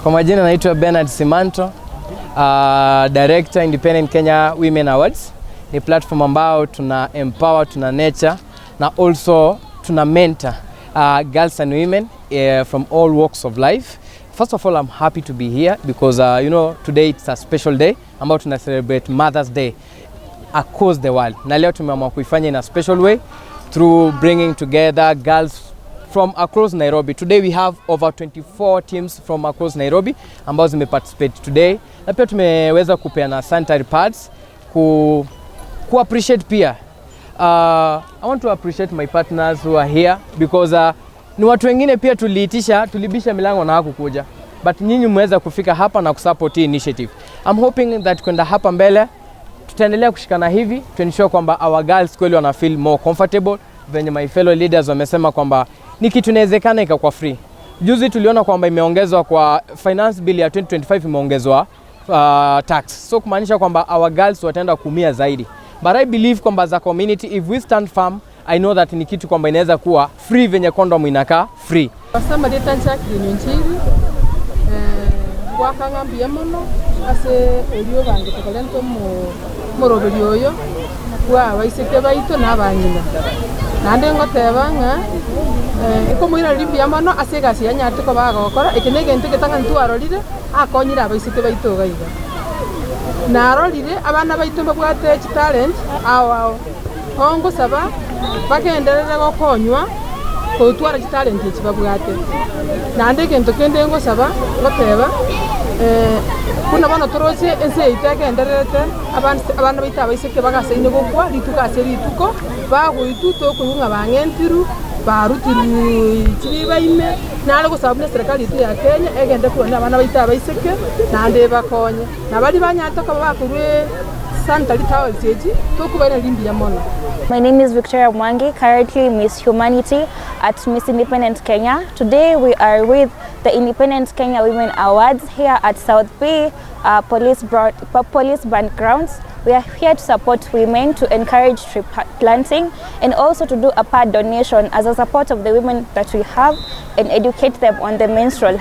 Kwa majina naitwa Bernard Simanto, Director Independent Kenya Women Awards. Ni platform ambao tuna empower, tuna nurture na also tuna mentor girls and women from all walks of life. First of all, I'm happy to be here because today it's a special day ambao tuna celebrate Mother's Day across the world. Na leo tumeamua kuifanya in a special way through bringing together girls from across Nairobi. Today we have over 24 teams from across Nairobi ambao zimeparticipate today. Na pia tumeweza kupeana sanitary pads ku appreciate pia. I want to appreciate my partners who are here because ni watu wengine pia tulibisha milango na hakukuja. But nyinyi mmeweza kufika hapa na kusupport hii initiative. I'm hoping that kwenda hapa mbele tutaendelea kushikana hivi to ensure kwamba our girls kweli wana feel more comfortable. Venye my fellow leaders wamesema kwamba ni kitu inawezekana ikakuwa free. Juzi tuliona kwamba imeongezwa kwa finance bill ya 2025 imeongezwa tax. So kumaanisha kwamba our girls wataenda kuumia zaidi. But I believe kwamba as a community if we stand firm, I know that ni kitu kwamba inaweza kuwa free venye condom inakaa free. Basama deta nchaki nyinchiri wakanga mbiamono ase erio bange tokalento mo roberi oyo wa baiseke baito nabanyina nande ngotebanga ikomuira limbiamono ase gasi yanyate ko bagokora ekenege ntege tanga ntwarorire akonyira abaiseke baito gaiga narorire abana baito mbabwate talent awo hongo saba bakenderera gokonywa kutwara talent ekibabwate nande gento kende ngo saba goteba kuna bana toroche ense itagenderete abana baita abaiseke bagaseine gokwa litukase lituko bagwituto kunga bangentiru barutiru chibaime nale gusabune serikali yetu ya Kenya egende kuona abana baita abaiseke nande bakonye nabali banyata ko bakurwe sanitary towels eji tokubaina limbia mono. My name is Victoria Mwangi, currently Miss Humanity at Miss Independent Kenya. Today we are with the Independent Kenya Women Awards here at South Bay Police Band Grounds. We are here to support women, to encourage tree planting and also to do a pad donation as a support of the women that we have and educate them on the menstrual